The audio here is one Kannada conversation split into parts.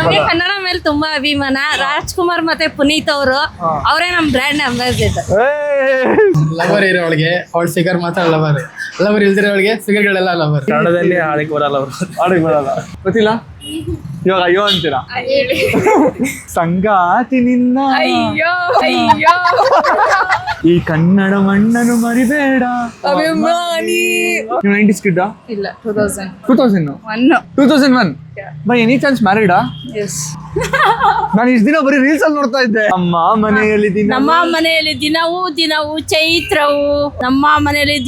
ನಮಗೆ ಕನ್ನಡ ಮೇಲೆ ತುಂಬಾ ಅಭಿಮಾನ. ರಾಜ್ಕುಮಾರ್ ಮತ್ತೆ ಪುನೀತ್ ಅವರು ಅವರೇ ನಮ್ ಬ್ರ್ಯಾಂಡ್ ಅಂಬಾಸಿಡರ್. ಲವರ್ ಇರೋಳಿಗೆ ಅವಳ ಫಿಗರ್ ಮಾತ್ರ ಲವರ್, ಲವರ್ ಇಲ್ದಿರೋಳಿಗೆ ಫಿಗರ್ಗಳೆಲ್ಲ ಲವರ್. ಕನ್ನಡದಲ್ಲಿ ಹಾಡಿಗೆ ಬರಲ್ಲ ಅವರು, ಹಾಡಿಗೆ ಬರಲ್ಲ. ಗೊತ್ತಿಲ್ಲ ಇವಾಗ ಅಯ್ಯೋ ಅಂತೀರಾ? ಸಂಗಾತಿ ನಿನ್ನ ಅಯ್ಯೋ ಅಯ್ಯೋ ಈ ಕನ್ನಡ ಮಣ್ಣನ್ನು ಮರಿಬೇಡ ಅಭಿಮಾನಿ. ನೀವು 90s ಕಿಡ್ಡಾ? ಇಲ್ಲ 2000 2001 ಬೈ ಎನಿ ಚಾನ್ಸ್ ಮ್ಯಾರಿಡಾ? ನಾನು ಇಷ್ಟ ದಿನ ಬರೀ ರೀಲ್ಸ್ ಅಲ್ಲಿ ನೋಡ್ತಾ ಇದ್ದೆ. ನಮ್ಮ ಮನೆಯಲ್ಲಿ ದಿನವೂ ಚೈತ್ರವು, ನಮ್ಮ ಮನೆಯಲ್ಲಿ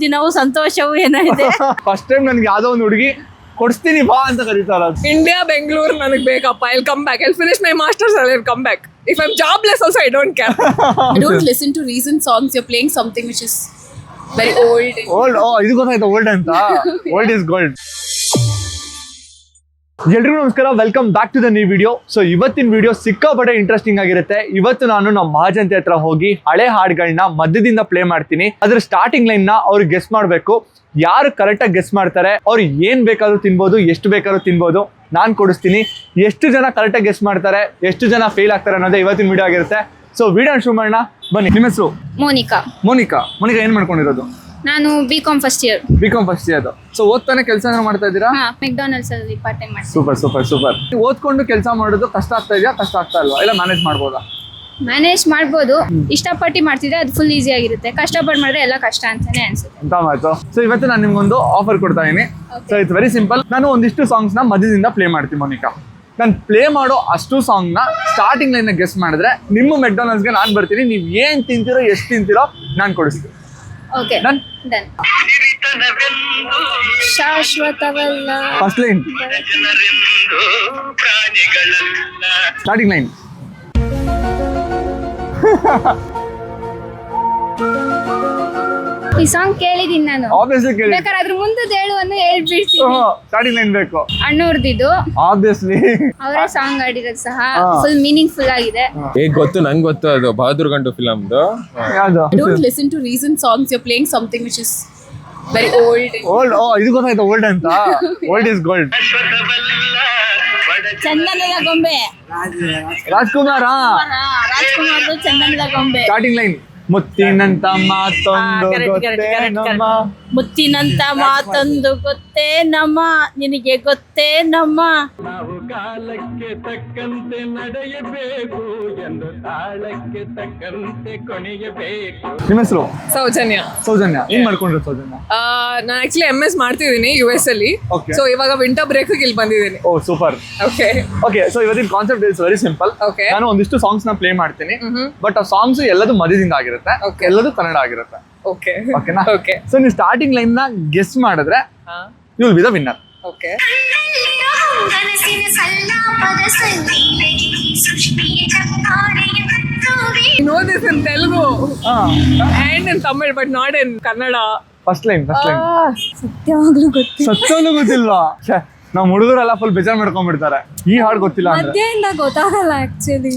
ದಿನವೂ ಸಂತೋಷವು ಏನಿದೆ. ಫಸ್ಟ್ ಟೈಮ್ ನನ್ಗೆ ಯಾವ್ದೋ ಒಂದು ಹುಡುಗಿ ಕೊಡಿಸ್ತೀನಿ ಬಾ ಅಂತ ಕರೀತಾರ. ಇಂಡಿಯಾ ಬೆಂಗಳೂರು ನನಗೆ ಬೇಕಪ್ಪ. I'll come back. I'll finish my masters. I'll come back. If I'm jobless also, I don't care. I don't listen to recent songs. You're playing something which is very old. ಇದು ಗೊತ್ತಾಯ್ತಾ ಓಲ್ಡ್ ಅಂತ? Old is gold. ಎಲ್ರಿಗೂ ನಮಸ್ಕಾರ, welcome back to the new video. So ಇವತ್ತಿನ ವಿಡಿಯೋ ಸಿಕ್ಕಾಪಟ್ಟೆ ಇಂಟ್ರೆಸ್ಟಿಂಗ್ ಆಗಿರುತ್ತೆ. ಇವತ್ತು ನಾನು ನಮ್ಮ ಮಹಾಜನತೆ ಹತ್ರ ಹೋಗಿ ಹಳೆ ಹಾಡುಗಳನ್ನ ಮಧ್ಯದಿಂದ ಪ್ಲೇ ಮಾಡ್ತೀನಿ. ಅದ್ರ ಸ್ಟಾರ್ಟಿಂಗ್ ಲೈನ್ ನ ಅವ್ರು ಗೆಸ್ ಮಾಡ್ಬೇಕು. ಯಾರು ಕರೆಕ್ಟಾಗಿ ಗೆಸ್ ಮಾಡ್ತಾರೆ ಅವ್ರು ಏನ್ ಬೇಕಾದ್ರೂ ತಿನ್ಬೋದು, ಎಷ್ಟು ಬೇಕಾದ್ರೂ ತಿನ್ಬೋದು. ನಾನು ಕೊಡಿಸ್ತೀನಿ. ಎಷ್ಟು ಜನ ಕರೆಕ್ಟಾಗಿ ಗೆಸ್ ಮಾಡ್ತಾರೆ, ಎಷ್ಟು ಜನ ಫೇಲ್ ಆಗ್ತಾರೆ ಅನ್ನೋದೇ ಇವತ್ತಿನ ವಿಡಿಯೋ ಆಗಿರುತ್ತೆ. ಸೊ ವಿಡಿಯೋ ಶುರು ಮಾಡೋಣ ಬನ್ನಿ. ನಿಮ್ಮ ಹೆಸರು? ಮೋನಿಕಾ ಏನ್ ಮಾಡ್ಕೊಂಡಿರೋದು? ನಾನು ಬಿಕಾಂ ಫಸ್ಟ್ ಇಯರ್. ಸೊ ಓದ್ತಾನೆ ಕೆಲಸ ಮಾಡ್ತಾ ಇದ್ದೀರಾ? ಮೆಕ್ಡೊನಾಲ್ಡ್ಸ್ ಅಲ್ಲಿ ಪಾರ್ಟ್ ಟೈಮ್ ಮಾಡ್ತೀನಿ. ಸೂಪರ್. ಓದ್ಕೊಂಡು ಕೆಲಸ ಮಾಡೋದು ಕಷ್ಟ ಆಗ್ತಾ ಇದೆಯಾ, ಕಷ್ಟ ಆಗ್ತಾ ಇಲ್ವಾ? ಇಲ್ಲ ಮ್ಯಾನೇಜ್ ಮಾಡ್ಬೋದಾ? ಮ್ಯಾನೇಜ್ ಮಾಡ್ಬೋದು. ಇಷ್ಟಪಟ್ಟು ಮಾಡ್ತಿದ್ರೆ ಅದು ಫುಲ್ ಈಸಿ ಆಗಿರುತ್ತೆ. ಕಷ್ಟಪಟ್ಟು ಮಾಡಿದ್ರೆ ಎಲ್ಲ ಕಷ್ಟ ಅಂತಾನೆ ಅನ್ಸುತ್ತೆ ಅಂತ ಮಾತು. ಸೊ ಇವತ್ತು ನಾನು ನಿಮ್ಗೊಂದು ಆಫರ್ ಕೊಡ್ತಾ ಇದೀನಿ. So it's very simple. ನಾನು ಒಂದಿಷ್ಟು ಸಾಂಗ್ಸ್ ನ ಮಧ್ಯದಿಂದ ಪ್ಲೇ ಮಾಡ್ತೀನಿ ಮೋನಿಕಾ. ನಾನು ಪ್ಲೇ ಮಾಡೋ ಅಷ್ಟು ಸಾಂಗ್ ನ ಸ್ಟಾರ್ಟಿಂಗ್ ಲೈನ್ ಗೆಸ್ ಮಾಡಿದ್ರೆ ನಿಮ್ಮ ಮೆಕ್ಡೊನಾಲ್ಡ್ಸ್ಗೆ ನಾನು ಬರ್ತೀನಿ. ನೀವು ಏನ್ ತಿಂತೀರೋ, ಎಷ್ಟು ತಿಂತೀರೋ ನಾನು ಕೊಡಿಸ್ತೀನಿ. Okay done. ಶಾಶ್ವತವಲ್ಲ. First line starting line. ಈ ಸಾಂಗ್ ಕೇಳಿದೀನಿ ನಾನು. ಆಬ್ವಿಯಸ್ಲಿ ಕೇಳಿ. ಬೇಕಾದ್ರೆ ಅದ್ರ ಮುಂದದ ಹೇಳುವನ್ನು ಹೇಳ್ಬಿಡ್ತೀನಿ. ಸ್ಟಾರ್ಟಿಂಗ್ ಲೈನ್ ಬೇಕು. ಅಣ್ಣವ್ರದ್ದು ಆಬ್ವಿಯಸ್ಲಿ ಅವರೇ ಸಾಂಗ್ ಆಡಿರೋದು ಸಹ ಫುಲ್ ಮೀನಿಂಗ್ಫುಲ್ ಆಗಿದೆ. ಗೊತ್ತು, ನಂಗೆ ಗೊತ್ತು. ಅದು ಬಹದ್ದೂರ್ ಗಂಟು ಫಿಲಮ್ದು. ಯಾವುದು? I don't listen to recent songs. You're playing something which is very old. ಇದು ಗೊತ್ತಾಯ್ತಾ ಓಲ್ಡ್ ಅಂತ? Old is gold. ಚಂದನದ ಗೊಂಬೆ. ರಾಜ್ಕುಮಾರ್ ಚಂದನದ ಗೊಂಬೆ. Starting line. ಮುತ್ತಿನಂತ ಮಾತೊಂದು ಗೊತ್ತೇ ನಮ್ಮ, ಮುತ್ತಿನಂತ ಮಾತೊಂದು ಗೊತ್ತೇ ನಮ್ಮ, ನಿನಗೆ ಗೊತ್ತೇ ನಮ್ಮ. ನಾವು ಕಾಲಕ್ಕೆ ತಕ್ಕಂತೆ ನಡೆಯಬೇಕು ಎಂದು ತಾಳಕ್ಕೆ ತಕ್ಕಂತೆ ಕೊನೆಯಬೇಕು. ನಿಮ್ಮ ಹೆಸರು? ಸೌಜನ್ಯ. ಏನ್ ಮಾಡ್ಕೊಂಡ್ರು ಸೌಜನ್ಯ? ನಾನು ಆಕ್ಚುಲಿ MS ಮಾಡ್ತಿದ್ದೀನಿ US ಅಲ್ಲಿ. Okay. ಸೊ ಇವಾಗ ವಿಂಟರ್ ಬ್ರೇಕ್ ಇಲ್ಲಿ ಬಂದಿದ್ದೀನಿ. ಓ ಸೂಪರ್. ಓಕೆ ಸೊ ಇವತ್ತಿನ concept is very simple. Okay. ನಾನು ಒಂದಿಷ್ಟು ಸಾಂಗ್ಸ್ ನ ಪ್ಲೇ ಮಾಡ್ತೀನಿ. ಬಟ್ ಆ ಸಾಂಗ್ಸ್ ಎಲ್ಲದೂ ಮಧ್ಯದಿಂದ ಆಗಿರುತ್ತೆ. Okay. ಎಲ್ಲದೂ ಕನ್ನಡ ಆಗಿರುತ್ತೆ. ಓಕೆನಾ? ಓಕೆ. ಸೊ ನೀವು ಸ್ಟಾರ್ಟಿಂಗ್ ಲೈನ್ ನ ಗೆಸ್ ಮಾಡಿದ್ರೆ you will be the winner. Okay. I know this in Telugu and in Tamil but not in Kannada. First line ಸತ್ಯವಾಗ್ಲೂ ಗೊತ್ತಿಲ್ವಾ? ನಾವು ಹುಡುಗರೆಲ್ಲ ಫುಲ್ ಬೇಜಾರ್ ಮಾಡ್ಕೊಂಡ್ಬಿಡ್ತಾರೆ ಈ ಹಾಡು ಗೊತ್ತಿಲ್ಲ ಅಂದ್ರೆ. ಮಧ್ಯಿಂದ ಗೊತ್ತಾಗಲ್ಲ ಆಕ್ಚುಲಿ.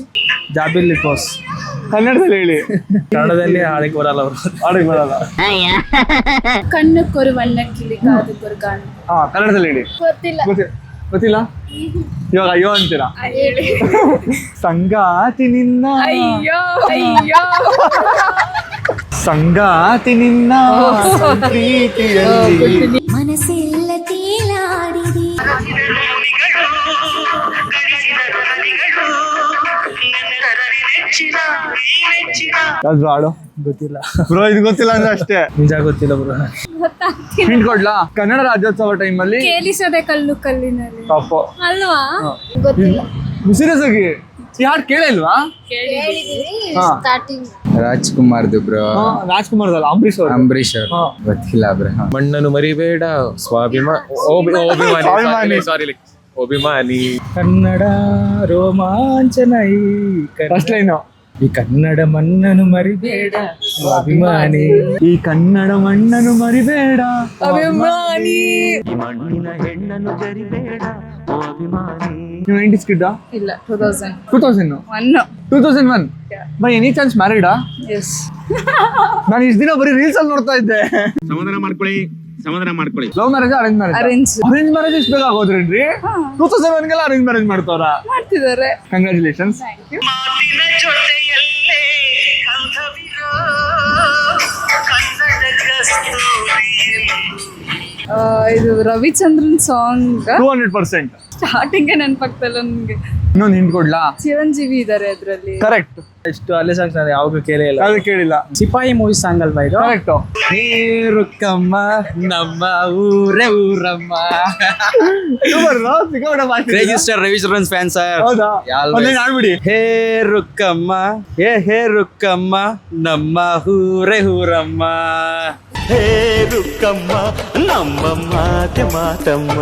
ಜಾಬಿಲ್ಲಿ ಕೋಸ್ ಕನ್ನಡದಲ್ಲಿ ಹೇಳಿ. ಕನ್ನಡದಲ್ಲಿ ಹಾಡಿಗೆ ಬರಲ್ಲ ಅವರು, ಹಾಡಿಗೆ ಬರಲ್ಲ. ಕಣ್ಣು ಕೊರುವಣ್ಣ ಕಿಳಿ ಕಾದು ಕೊರುಗಾಣ. ಕನ್ನಡದಲ್ಲಿ ಹೇಳಿ. ಗೊತ್ತಿಲ್ಲ ಇವಾಗ ಅಯ್ಯೋ ಅಂತೀರಾ? ಸಂಗಾತಿ ನಿನ್ನ ಅಯ್ಯೋ ಸಂಗಾತಿ ನಿನ್ನ ಪ್ರೀತಿಯಲ್ಲಿ ಮನಸ್ಸೆಲ್ಲ ತೇಲಾಡಿದೆ. ಯಾವ್ದು ಹಾಡು? ಗೊತ್ತಿಲ್ಲ ಬ್ರೋ, ಇದು ಗೊತ್ತಿಲ್ಲ ಅಂದ್ರೆ ಅಷ್ಟೇ. ನಿಜ ಗೊತ್ತಿಲ್ಲ ಬ್ರೋ. ಹಿಂಟ್ ಕೊಡ್ಲಾ? ಕನ್ನಡ ರಾಜ್ಯೋತ್ಸವ ಟೈಮ್ ಅಲ್ಲಿ ಕೇಳಿಸದೆ ಕಲ್ಲು ಕಲ್ಲಿನಲ್ಲಿ ತಪ್ಪು ಅಲ್ವಾ? ಗೊತ್ತಿಲ್ಲ. ಸೀರಿಯಸ್ ಆಗಿ ಈ ಹಾಡು ಕೇಳಿಲ್ವಾ? ಸ್ಟಾರ್ಟಿಂಗ್ ರಾಜ್ಕುಮಾರ್ದು ಬ್ರೋ. ರಾಜ್ಕುಮಾರ್ದಲ್ಲ, ಅಂಬರೀಶ್ ಅವ್ರು ಗೊತ್ತಿಲ್ಲ ಬ್ರೋ. ಮಣ್ಣನ್ನು ಮರಿಬೇಡ ಅಭಿಮಾನಿ. ಕನ್ನಡ ರೋಮಾಂಚನ ಫಸ್ಟ್ ಲೈನ್. ಈ ಕನ್ನಡ ಮಣ್ಣನ್ನು ಮರಿಬೇಡ ಅಭಿಮಾನಿ. ಈ ಕನ್ನಡ ಮಣ್ಣನ್ನು ಮರಿಬೇಡ ಅಭಿಮಾನಿ. ಈ ಮಣ್ಣಿನ ಹೆಣ್ಣನ್ನು ಜರಿಬೇಡ ಓ ಅಭಿಮಾನಿ. ನೀವು 90s ಕಿಡ್ಡಾ? ಇಲ್ಲ 2000 2001 ಬೈ ಎನಿ ಚಾನ್ಸ್ ಮ್ಯಾರಿಡಾ? ನಾನು ಇಷ್ಟ ದಿನ ಬರೀ ರೀಲ್ಸ್ ಅಲ್ಲಿ ನೋಡ್ತಾ ಇದ್ದೆ. ಸಮಾಧಾನ ಮಾಡ್ಕೊಳ್ಳಿ, ಸಮಾಧಾನ ಮಾಡ್ಕೊಳ್ಳಿ. Love marriage arrange marriage? Arrange marriage ಇಷ್ಟು ಬೇಗ ಆಗೋದ್ರೇನ್ರಿ? 2007 ಅರೇಂಜ್ ಮ್ಯಾರೇಜ್ ಮಾಡ್ತಾರ? ಮಾಡ್ತಿದ್ದಾರೆ. ಕಂಗ್ರಾಚುಲೇಷನ್ಸ್. ಇದು ರವಿಚಂದ್ರನ್ ಸಾಂಗ್ 200%. ಸ್ಟಾರ್ಟಿಂಗ್ ನೆನಪಾಗ್ತಲ್ಲ ನನ್ಗೆ. ಇನ್ನೊಂದು ಹಿಂಟ್ ಕೊಡ್ಲಾ? ಚಿರಂಜೀವಿ ಇದಾರೆ ಅದ್ರಲ್ಲಿ. ಕರೆಕ್ಟ್. ಎಷ್ಟು ಅಲ್ಲೇ ಸಾಂಗ್ಸ್ ನಾನು ಯಾವಾಗೂ ಕೇಳೇ ಇಲ್ಲ. ಅದು ಕೇಳಿಲ್ಲ. ಸಿಪಾಯಿ ಮೂವಿ ಸಾಂಗ್ ಅಲ್ವಾ ಇದು? ಕರೆಕ್ಟ್. ಹೇ ರುಕ್ಕಮ್ಮ ನಮ್ಮ ಊರೇ ಊರಮ್ಮ. Register Ravichandran fan sir. ಹೌದಾ? ಒಂದೇ ಆಡ್ಬಿಡಿ. ಹೇ ರುಕ್ಕಮ್ಮ ಹೇ ರುಕ್ಕಮ್ಮ ನಮ್ಮ ಊರೇ ಊರಮ್ಮ. ಹೇ ರುಕ್ಕಮ್ಮ ನಮ್ಮ ಮಾತೆ ಮಾತಮ್ಮ.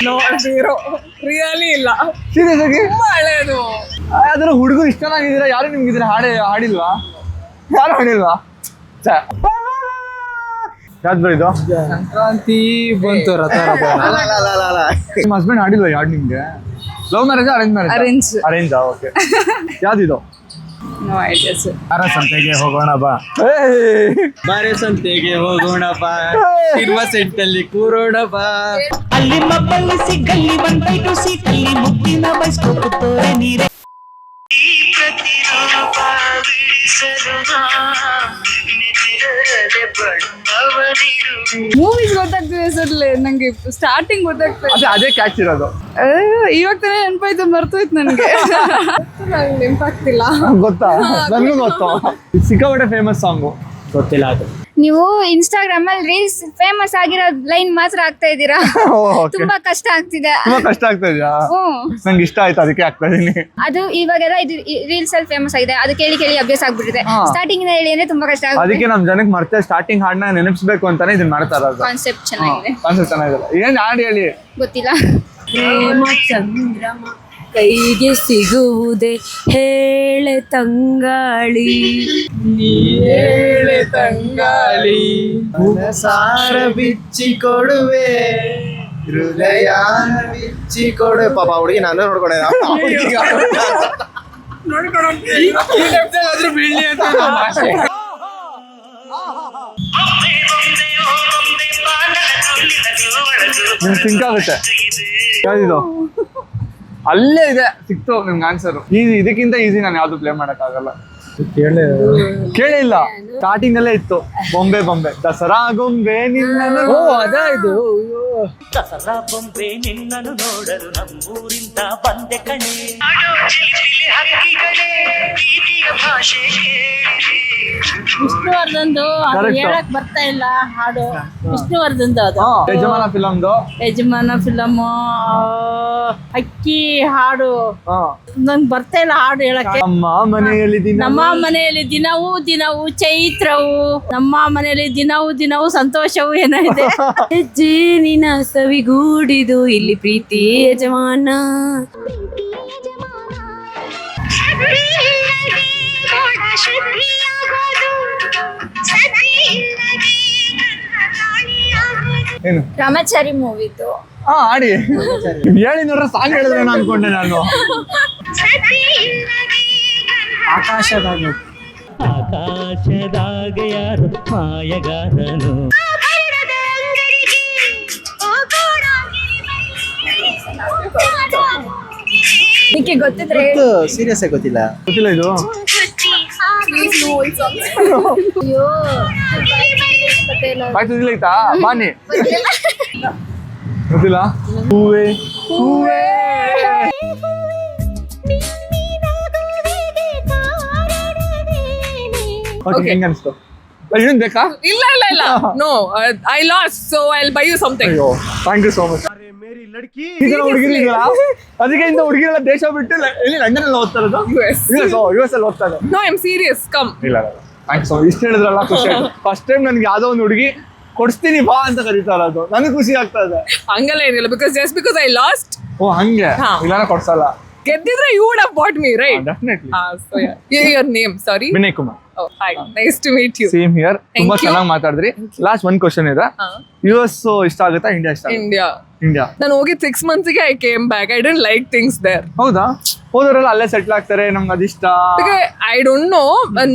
ನೋಡ್ದಿರೋ ರಿಯಲಿ ಇಲ್ಲ. ಸೀರಿಯಸ್ ಆಗಿ ತುಂಬಾ ಹಳೇದು. ಅದರ ಹುಡುಗರು ಇಷ್ಟನಾಗಿದ್ದೀರಾ? ಯಾರು ನಿಮ್ಗೆ ಇದ್ರ ಹಾಡಿಲ್ವಾ? ಯಾರು ಹಾಡಿಲ್ವಾ? ಯಾವ್ದು ಇದು? ಸಂಕ್ರಾಂತಿ ಬಂತು ರಥ ರಥ. ನಿಮ್ಮ ಹಸ್ಬೆಂಡ್ ಹಾಡಿಲ್ವಾ ಯಾರು ನಿಮ್ಗೆ? Love marriage arrange marriage? Arrange. Arrange. Okay. ಯಾವ್ದಿದು? No idea sir. ಬಾರೆ ಸಂತೆಗೆ ಹೋಗೋಣ ಬಾ, ಬಾರೆ ಸಂತೆಗೆ ಹೋಗೋಣ ಬಾ, ಇರುವ ಸೆಂಟಲ್ಲಿ ಕೂರೋಣ ಬಾ. ಅಲ್ಲಿ ಮಬ್ಬಲ್ಲಿ ಸಿಗಲ್ಲಿ ಬಂದೈಟು ಸೀಟಲ್ಲಿ ಮುಕ್ಕಿನ ಬೈಸ್ಕೊಟ್ಟು ತೋರೆ ನೀರೆ. ಮೂವೀಸ್ ಗೊತ್ತಾಗ್ತಿದೆ ಸರ್, ನಂಗೆ ಸ್ಟಾರ್ಟಿಂಗ್ ಗೊತ್ತಾಗ್ತದೆ. ಅದೇ ಕ್ಯಾಚ್ ಇರೋದು. ಇವಾಗ ತಾನೇ ನೆನಪಾಯ್ತು, ಮರ್ತೋಯ್ತು ನನಗೆ. ನಂಗೆ ನೆನಪಾಗ್ತಿಲ್ಲ. ಗೊತ್ತಾ? ನನಗೂ ಗೊತ್ತು. ಸಿಕ್ಕಾಪಟ್ಟೆ ಫೇಮಸ್ ಸಾಂಗು. ಗೊತ್ತಿಲ್ಲ ಅದು. ನೀವು ಇನ್ಸ್ಟಾಗ್ರಾಮ್ ಅಲ್ಲಿ ರೀಲ್ಸ್ ಫೇಮಸ್ ಆಗಿರೋ ಲೈನ್ ಮಾತ್ರ ಆಗ್ತಾ ಇದ್ದೀರಾ. ತುಂಬಾ ಕಷ್ಟ ಆಗ್ತಿದೆ. ತುಂಬಾ ಕಷ್ಟ ಆಗ್ತಾ ಇದೆಯಾ? ನಂಗೆ ಇಷ್ಟ ಆಯ್ತು, ಅದಕ್ಕೆ ಆಗ್ತಾ ಇದೀನಿ. ಅದು ಇವಾಗೆಲ್ಲ ಇದು ರೀಲ್ಸ್ ಅಲ್ಲಿ ಫೇಮಸ್ ಆಗಿದೆ, ಅದು ಕೇಳಿ ಕೇಳಿ ಅಭ್ಯಾಸ ಆಗ್ಬಿಟ್ಟಿದೆ. ಸ್ಟಾರ್ಟಿಂಗ್ ಹೇಳಿ ಅಂದ್ರೆ ತುಂಬಾ ಕಷ್ಟ ಆಗುತ್ತೆ. ಅದಕ್ಕೆ ನಮ್ ಜನಕ್ಕೆ ಮತ್ತೆ ಸ್ಟಾರ್ಟಿಂಗ್ ಹಾಡ್ನ ನೆನಪಿಸ್ಬೇಕು ಅಂತಾನೆ ಇದನ್ನ ಮಾಡ್ತಾ ಇರೋದು. ಕಾನ್ಸೆಪ್ಟ್ ಚೆನ್ನಾಗಿದೆ. ಕಾನ್ಸೆಪ್ಟ್ ಚೆನ್ನಾಗಿದೆ. ಏನ್ ಹಾಡು ಹೇಳಿ? ಗೊತ್ತಿಲ್ಲ. ಚಂದ್ರಮ ಕೈಗೆ ಸಿಗುವುದೇ ಹೇಳೆ ತಂಗಾಳಿ, ಹೇಳೆ ತಂಗಾಳಿ ಸಾರ ಬಿಚ್ಚಿ ಕೊಡುವೆ, ಹೃದಯ ಬಿಚ್ಚಿ ಕೊಡುವೆ. ಪಾಪ ಹುಡುಗಿ ನಾನು ನೋಡ್ಕೊಂಡೆ. ಬೀಳ್ಲಿ ಅಂತ ಸಿಂಕ್ ಆಗುತ್ತೆ. ಯಾವ್ದಿದು? ಅಲ್ಲೇ ಇದೆ, ಸಿಕ್ತು ನಿಮ್ಗೆ ಆನ್ಸರ್. ಇದಕ್ಕಿಂತ ಈಸಿ ನಾನು ಯಾವ್ದು ಪ್ಲೇ ಮಾಡಕ್ ಆಗಲ್ಲ. ಕೇಳಿಲ್ಲ. ಸ್ಟಾರ್ಟಿಂಗ್ ಅಲ್ಲೇ ಇತ್ತು, ಬೊಂಬೆ ಬೊಂಬೆ ದಸರಾ ಗೊಂಬೆ ನಿನ್ನ. ಓ ಅದಾ ಇದು? ದಸರಾ ಬೊಂಬೆ ನಿನ್ನನ್ನು ನೋಡಲು ನಮ್ಮೂರಿಂದ ಬಂದೆ ಕಣೆ. ವಿಷ್ಣುವರ್ಧನ್ದು ಅದು ಹೇಳಕ್ ಬರ್ತಾ ಇಲ್ಲ ಹಾಡು. ವಿಷ್ಣುವರ್ಧನ್ದು ಅದು ಯಜಮಾನ ಫಿಲಮ್ದು. ಯಜಮಾನ ಫಿಲಮ್ ಅಕ್ಕಿ ಹಾಡು ನಂಗೆ ಬರ್ತಾ ಇಲ್ಲ ಹಾಡು ಹೇಳಕ್ಕೆ. ನಮ್ಮ ಮನೆಯಲ್ಲಿ ನಮ್ಮ ಮನೆಯಲ್ಲಿ ದಿನವೂ ಚೈತ್ರವು, ನಮ್ಮ ಮನೆಯಲ್ಲಿ ದಿನವೂ ಸಂತೋಷವು ಏನೋ ಇದೆ. ಜೇನಿನ ಸವಿಗೂಡಿದು ಇಲ್ಲಿ ಪ್ರೀತಿ ಯಜಮಾನ. ಏನು? ರಾಮಾಚಾರಿ ಮೂವಿದು. ಆಡಿ ಹೇಳಿ ನೋಡ್ರೆ ಸಾಂಗ್ ಹೇಳಿದ್ರೇನೋ ಅನ್ಕೊಂಡೆ ನಾನು. ಆಕಾಶದಾಗ ಆಕಾಶದಾಗ ಯಾರು ಮಾಯಗಾರನು. ನಿಕ್ಕೆ ಗೊತ್ತಿದ್ರೆ ಸೀರಿಯಸ್ ಆಗಿ ಗೊತ್ತಿಲ್ಲ. ಗೊತ್ತಿಲ್ಲ ಇದು. ಅಯ್ಯೋ ಆಯ್ತು ಆಯ್ತಾ? ಬಾನಿ ಗೊತ್ತಿಲ್ಲ. ಹೂವೇ ಹೂವೇ. ಓಕೆ, ಹೆಂಗ ಅನ್ಸ್ತು? ಇನ್ನೊಂದು ಬೇಕಾ? ಇಲ್ಲ no, I lost, so I will buy you something. ಅಯ್ಯೋ, ಥ್ಯಾಂಕ್ ಯು ಸೋ ಮಚ್. ಈ ತರ ಹುಡುಗಿರಿಲ್ಲ, ಅದಕ್ಕೆ ಇಂಥ ಹುಡುಗಿರೆಲ್ಲ ದೇಶ ಬಿಟ್ಟು ಇಲ್ಲಿ ಲಂಡನ್ ಅಲ್ಲಿ ಓದ್ತಾ ಇರೋದು. US ಅಲ್ಲಿ ಓದ್ತಾ ಇರೋದು. No, I am serious. Come. ಇಲ್ಲ ಥ್ಯಾಂಕ್ ಯು ಸೋ ಮಚ್. ಇಷ್ಟು ಹೇಳಿದ್ರಲ್ಲ ಖುಷಿ ಆಯ್ತು. ಫಸ್ಟ್ ಟೈಮ್ ನನ್ಗೆ ಯಾವ್ದೋ ಒಂದು ಹುಡುಗಿ ಕೊಡಿಸ್ತೀನಿ ಬಾ ಅಂತ ಕರೀತಾ ಇರೋದು, ನನಗೆ ಖುಷಿ ಆಗ್ತಾ ಇದೆ. ಹಂಗಲ್ಲ ಏನಿಲ್ಲ, ಬಿಕಾಸ್ ಐ ಲಾಸ್ಟ್. ಓ ಹಂಗೆ? ಇಲ್ಲ ಕೊಡ್ಸಲ್ಲ. ಗೆದ್ದಿದ್ರೆ you would have bought me, right? Definitely. So yeah. Your name, sorry? Vinay Kumar. Oh, hi. Nice to meet you. Same here. ತುಂಬಾ Thank you. ಚೆನ್ನಾಗಿ ಮಾತಾಡಿದ್ರಿ. ಲಾಸ್ಟ್ ಒಂದ್ ಕ್ವಶನ್ ಇದೆ. US ಇಷ್ಟ ಆಗುತ್ತಾ ಇಂಡಿಯಾ ಇಷ್ಟ ಇಂಡಿಯಾ. ಇಂಡಿಯಾ. ನಾನು ಹೋಗಿದ್ದು 6 months I came back. I didn't like things there. ಹೌದಾ? ಹೋದವರೆಲ್ಲ ಅಲ್ಲೇ ಸೆಟ್ಲ್ ಆಗ್ತಾರೆ, ನಮ್ಗೆ ಅದಿಷ್ಟ. ಐ ಡೋಂಟ್ ನೋ,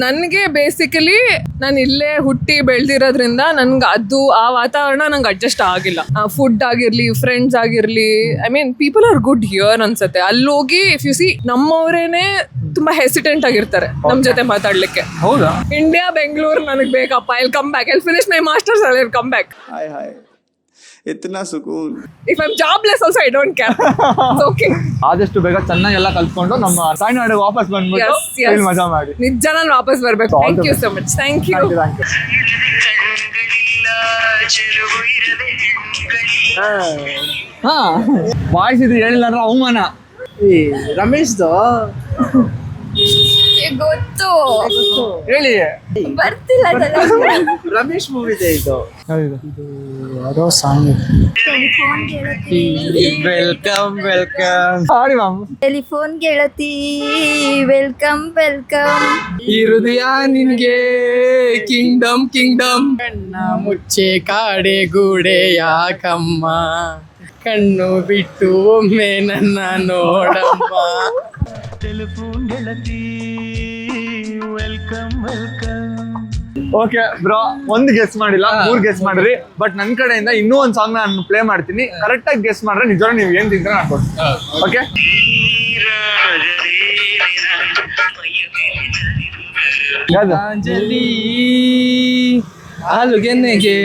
ನನಗೆ ಬೇಸಿಕಲಿ ನಾನು ಇಲ್ಲೇ ಹುಟ್ಟಿ ಬೆಳೆದಿರೋದ್ರಿಂದ ನನ್ಗೆ ಅದು ಆ ವಾತಾವರಣ ನಂಗೆ ಅಡ್ಜಸ್ಟ್ ಆಗಿಲ್ಲ. ಫುಡ್ ಆಗಿರ್ಲಿ, ಫ್ರೆಂಡ್ಸ್ ಆಗಿರ್ಲಿ, I mean people are good here ಅನ್ಸುತ್ತೆ. ಅಲ್ಲಿ ಹೋಗಿ ಇಫ್ ಯು ಸಿ ನಮ್ಮವರೇನೆ ತುಂಬಾ ಹೆಸಿಟೆಂಟ್ ಆಗಿರ್ತಾರೆ ನಮ್ ಜೊತೆ ಮಾತಾಡ್ಲಿಕ್ಕೆ. ಹೌದಾ? ಇಂಡಿಯಾ, ಬೆಂಗಳೂರು ನನಗೆ ಬೇಕಪ್ಪ. I will come back. I will finish my masters. I will come back. हाय इतना सुकून. If I am jobless also I don't care. It's okay. ಆದಷ್ಟು ಬೇಗ ಚೆನ್ನಾಗೆಲ್ಲ ಕಲ್ತ್ಕೊಂಡು ನಮ್ಮ ತಾಯ್ನಾಡಿಗೆ ವಾಪಸ್ ಬಂದ್ಬಿಟ್ಟು ಇಲ್ಲಿ ಮಜಾ ಮಾಡಿ. ನಿಜ ನಾನು ವಾಪಸ್ ಬರ್ಬೇಕು. Thank you so much. Thank you. ಹಾ, ವಾಯ್ಸ್ ಇದು ಹೇಳಿಲ್ಲ ಅಂದ್ರೆ ಅವಮಾನ. ರಮೇಶ್ದು ಗೊತ್ತು ಹೇಳಿ. ಬರ್ತಿಲ್ಲ ರಮೇಶ್ ಮೂವಿದೆ ಇದು. ಯಾರೋ ಸಾಂಗ್. Welcome welcome. ಹಾಡಿ ಮ್ಯಾಮ್. ಟೆಲಿಫೋನ್ ಗೆಳತಿ ವೆಲ್ಕಮ್ ವೆಲ್ಕಮ್. ಈ ಹೃದಯ ನಿನ್ಗೆ ಕಿಂಗ್ಡಮ್ ಕಿಂಗ್ಡಮ್. ಕಣ್ಣ ಮುಚ್ಚೆ ಕಾಡೆ ಗೂಡೆ ಯಾಕಮ್ಮ, ಕಣ್ಣು ಬಿಟ್ಟು ಒಮ್ಮೆ ನನ್ನ ನೋಡಮ್ಮ. ಟೆಲಿಫೋನ್ ಗೆಳತಿ ವೆಲ್ಕಮ್ ವೆಲ್ಕಮ್. ಓಕೆ ಬ್ರೋ, ಒಂದು ಗೆಸ್ ಮಾಡಿಲ್ಲ, 3 ಗೆಸ್ ಮಾಡಿದ್ರಿ. ಬಟ್ ನನ್ನ ಕಡೆಯಿಂದ ಇನ್ನೂ ಒಂದು ಸಾಂಗ್ ನಾನು ಪ್ಲೇ ಮಾಡ್ತೀನಿ. ಕರೆಕ್ಟ್ ಆಗಿ ಗೆಸ್ ಮಾಡಿದ್ರೆ ನಿಜವಾಗ ನೀವು ಏನ್ ತಿಂತೀರ ನಾನು ಕೊಡ್ತೀನಿ. ಓಕೆ, ಅಂಜಲಿ ಹಾಲುಗೆನ್ನೆಗೆ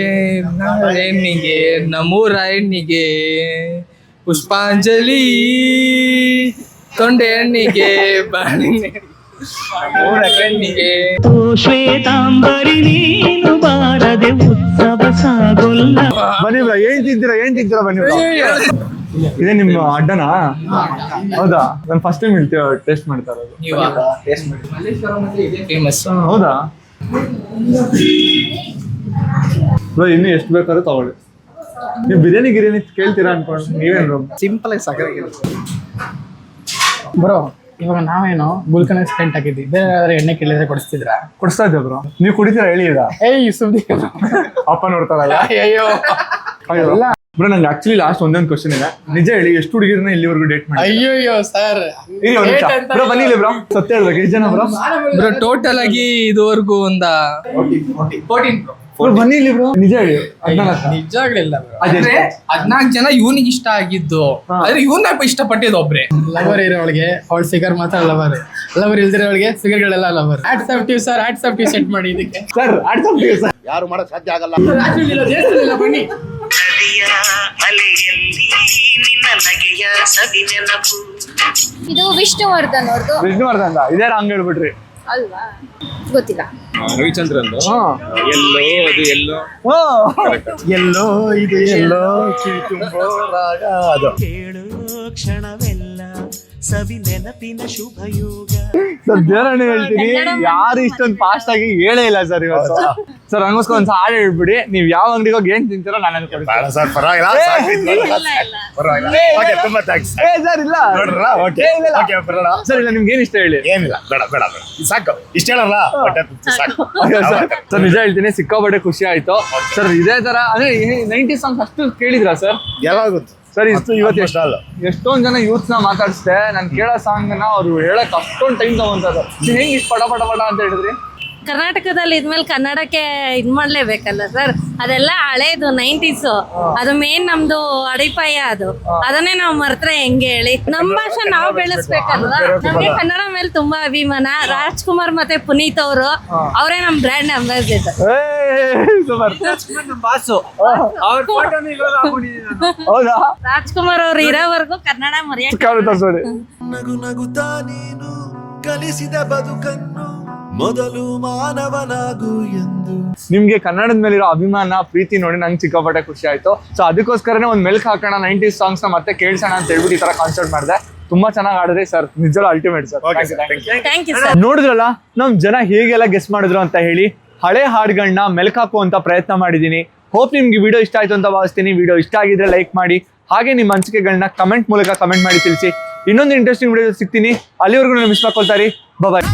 ಹೆಣ್ಣಿಗೆ ನಮ್ಮೂರ ಹೆಣ್ಣಿಗೆ, ಪುಷ್ಪಾಂಜಲಿ ತೊಂಡೆ ಹಣ್ಣಿಗೆ, ಬಾಳಿನ ಕಣ್ಣಿಗೆ. ಶ್ವೇತಾಂಬರಿ ನೀನು ಬಾರದೆ ಉತ್ಸವ ಸಾಗೊಲ್ಲ. ಬನ್ನಿ ಬ್ರೋ, ಏನ್ ತಿಂತೀರಾ ಬನ್ನಿ ಬ್ರೋ. ಇದೇ ನಿಮ್ಮ ಅಡ್ಡನಾ? ಹೌದಾ? ನಾನು ಫಸ್ಟ್ ಟೈಮ್ ಟೇಸ್ಟ್ ಮಾಡ್ತಾ ಇರೋದು. ಹೌದಾ ಬ್ರೋ? ಇನ್ನು ಎಷ್ಟು ಬೇಕಾದ್ರೂ ತಗೊಳ್ಳಿ. ನೀವು ಬಿರಿಯಾನಿ ಕೇಳ್ತೀರಾ ಅನ್ಕೊಂಡು ನೀವೇನು ಸಿಂಪಲ್ ಆಗಿ ಸಾಕಾಗಿರುತ್ತೆ ಬ್ರೋ. ಇವಾಗ ನಾವೇನು ಗುಲ್ಕನ್ ಸ್ಟೆಂಟ್ ಹಾಕಿದ್ವಿ, ಬೇರೆ ಯಾವ್ದಾರು ಎಣ್ಣೆ ಕೇಳಿದ್ರೆ ಕೊಡಿಸ್ತಾ ಇದ್ದೆ ಬ್ರೋ. ನೀವು ಕುಡಿತೀರಾ ಹೇಳಿ ಈಗ? ಏಯ್ ಸುಮ್ನೆ ಅಪ್ಪ ನೋಡ್ತಾರಲ್ಲ. ಅಯ್ಯೋ ಬ್ರೋ, ನಂಗೆ ಆಕ್ಚುಲಿ ಲಾಸ್ಟ್ ಒಂದೊಂದು ಕ್ವಶನ್ ಇದೆ. ನಿಜ ಹೇಳಿ, ಎಷ್ಟು ಹುಡುಗಿರನ್ನ ಇಲ್ಲಿವರೆಗೂ ಡೇಟ್ ಮಾಡಿ? ಅಯ್ಯೋ ಸರ್ ಬ್ರೋ ಬನ್ನಿ ಬ್ರೋ, ಸತ್ಯ ಹೇಳ್ಬೇಕು. ಎಷ್ಟು ಜನ ಬ್ರೋ? ಬ್ರೋ ಟೋಟಲ್ ಆಗಿ ಇದುವರೆಗೂ ಒಂದ 14 ಬ್ರೋ ಬನ್ನಿ ಇಲ್ಲಿ ಬ್ರೋ, ನಿಜ ಹೇಳಿ. ನಿಜ ಆಗ್ಲಿಲ್ಲ. 14 ಜನ ಇವನಿಗೆ ಇಷ್ಟ ಆಗಿದ್ದು, ಆದ್ರೆ ಇವನ್ನ ಇಷ್ಟಪಟ್ಟಿದ್ದು ಒಬ್ರೆ. ಲವರ್ ಇರೋಳಿಗೆ ಅವಳ ಫಿಗರ್ ಮಾತ್ರ ಲವರ್, ಲವರ್ ಇಲ್ದಿರೋಳಿಗೆ ಫಿಗರ್ಗಳೆಲ್ಲ lover. Hats off to sir, hats off to set ಮಾಡಿ ಇದಕ್ಕೆ sir. Hats off to sir. ಯಾರು ಮಾಡಕ್ ಸಾಧ್ಯ ಆಗಲ್ಲ. ಬನ್ನಿ. ಇದು ವಿಷ್ಣುವರ್ಧನ್ ಅವ್ರದ್ದು ವಿಷ್ಣುವರ್ಧನ್ ಇದೇ ರಾಂಗ್ ಹೇಳ್ಬಿಟ್ರಿ ಅಲ್ವಾ? ಗೊತ್ತಿಲ್ಲ. ರವಿಚಂದ್ರನ್ ಎಲ್ಲೋ ಅದು ಎಲ್ಲೋ ಎಲ್ಲೋ ಇದು ಎಲ್ಲೋ ತುಂಬೋ ರಾಗ ಅದು. ಕೇಳು ಕ್ಷಣವೆಲ್ಲ ಸವಿ ನೆನಪಿನ ಶುಭ ಯೋಗ. ಸರ್ ದೇವರನ್ನ ಹೇಳ್ತೀನಿ, ಯಾರು ಇಷ್ಟೊಂದು ಫಾಸ್ಟ್ ಆಗಿ ಹೇಳೇ ಇಲ್ಲ ಸರ್ ಇವತ್ತು. ಸರ್ ಹಂಗೋಸ್ಕರ ಒಂದು ಹಾಡು ಹೇಳ್ಬಿಡಿ. ನೀವು ಯಾವ ಅಂಗಡಿಗೆ ಹೋಗಿ ಏನ್ ತಿಂತೀರೋ ನಾನು ಅನ್ಕೊಳ್ತೀನಿ. ಸರ್ ಪರವಾಗಿಲ್ಲ, ಓಕೆ, ತುಂಬಾ ಥ್ಯಾಂಕ್ಸ್. ಸರ್ ಇಲ್ಲ ಓಕೆ ಓಕೆ ಬರೋಣ. ಸರ್ ಇಲ್ಲ, ನಿಮ್ಗೆ ಏನ್ ಇಷ್ಟ ಹೇಳಿ? ಏನಿಲ್ಲ, ಬೇಡ ಬೇಡ ಬೇಡ, ಸಾಕು, ಇಷ್ಟ ಹೇಳಲ್ಲ ಸಾಕು. ಸರ್ ನಿಜ ಹೇಳ್ತೀನಿ, ಸಿಕ್ಕಾಪಟ್ಟೆ ಖುಷಿ ಆಯ್ತು ಸರ್. ಇದೇ ತರ ಅಂದ್ರೆ 90s ಸಾಂಗ್ಸ್ ಅಷ್ಟು ಕೇಳಿದ್ರಾ ಸರ್? ಯಾವಾಗ ಸರ್ ಇವತ್ತು ಎಷ್ಟೊಂದ್ ಜನ ಯೂತ್ಸ್ ನ ಮಾತಾಡಿಸ್ದೆ. ನಾನು ಕೇಳೋ ಸಾಂಗ್ ನ ಅವ್ರು ಹೇಳಕ್ ಅಷ್ಟೊಂದು ಟೈಮ್ ತಗೊಂತಾರೆ. ನೀವು ಹೆಂಗ್ ಇಷ್ಟು ಪಟ ಅಂತ ಹೇಳಿದ್ರಿ? ಕರ್ನಾಟಕದಲ್ಲಿ ಇದ್ಮೇಲೆ ಕನ್ನಡಕ್ಕೆ ಇದ್ ಮಾಡ್ಲೇಬೇಕಲ್ಲ ಸರ್. ಅದೆಲ್ಲ ಹಳೇದು 90s. ಅದು ಮೇನ್ ನಮ್ದು ಅಡಿಪಾಯ. ಅದನ್ನೇ ನಾವು ಮರ್ತ್ರೆ ಹೆಂಗೆ ಹೇಳಿ? ನಮ್ಮ ಭಾಷೆ ನಾವು ಬೆಳೆಸ್ಬೇಕಲ್ವಾ? ನಮ್ಗೆ ಕನ್ನಡ ಮೇಲೆ ತುಂಬಾ ಅಭಿಮಾನ. ರಾಜ್ಕುಮಾರ್ ಮತ್ತೆ ಪುನೀತ್ ಅವರೇ ನಮ್ ಬ್ರ್ಯಾಂಡ್ ಅಂಬಾಸಿಡರ್. ಹೌದಾ? ರಾಜ್ಕುಮಾರ್ ಅವ್ರು ಇರೋವರೆಗೂ ಕನ್ನಡ ಮರೆಯಕ್ಕೆ ನಗು ನಗುತ್ತಾ ನೀನು ಕಲಿಸಿದ ಬದುಕನ್ನು ಮೊದಲು ಮಾನವನಾಗು ಎಂದು. ನಿಮ್ಗೆ ಕನ್ನಡದ ಮೇಲಿರೋ ಅಭಿಮಾನ ಪ್ರೀತಿ ನೋಡಿ ನಂಗೆ ಸಿಕ್ಕಾಪಟ್ಟೆ ಖುಷಿ ಆಯ್ತು. ಸೊ ಅದಕ್ಕೋಸ್ಕರನೇ ಒಂದು ಮೆಲ್ಕ್ ಹಾಕೋಣ, 90s ಸಾಂಗ್ಸ್ ನ ಮತ್ತೆ ಕೇಳ್ಸೋಣ ಅಂತ ಹೇಳ್ಬಿಟ್ಟು ಈ ತರ ಕಾನ್ಸರ್ಟ್ ಮಾಡಿದೆ. ತುಂಬಾ ಚೆನ್ನಾಗಿ ಆಡಿದ್ರಿ ಸರ್, ನಿಜವಾಗ್ಲೂ ultimate sir. Thank you sir. ನೋಡಿದ್ರಲ್ಲ ನಮ್ ಜನ ಹೇಗೆಲ್ಲ ಗೆಸ್ ಮಾಡಿದ್ರು ಅಂತ ಹೇಳಿ. ಹಳೆ ಹಾಡುಗಳನ್ನ ಮೆಲ್ಕ್ ಹಾಕುವಂತ ಪ್ರಯತ್ನ ಮಾಡಿದೀನಿ. ಹೋಪ್ ನಿಮ್ಗೆ ವಿಡಿಯೋ ಇಷ್ಟ ಆಯ್ತು ಅಂತ ಭಾವಿಸ್ತೀನಿ. ವಿಡಿಯೋ ಇಷ್ಟ ಆಗಿದ್ರೆ ಲೈಕ್ ಮಾಡಿ, ಹಾಗೆ ನಿಮ್ಮ ಅನಿಸಿಕೆಗಳನ್ನ ಕಮೆಂಟ್ ಮೂಲಕ ಕಮೆಂಟ್ ಮಾಡಿ ತಿಳಿಸಿ. ಇನ್ನೊಂದು ಇಂಟ್ರೆಸ್ಟಿಂಗ್ ವಿಡಿಯೋ ಸಿಗ್ತೀನಿ. ಅಲ್ಲಿವರೆಗೂ ಮಿಸ್ ಮಾಡ್ಕೊಳ್ತಾರೆ. ಬಾಯ್.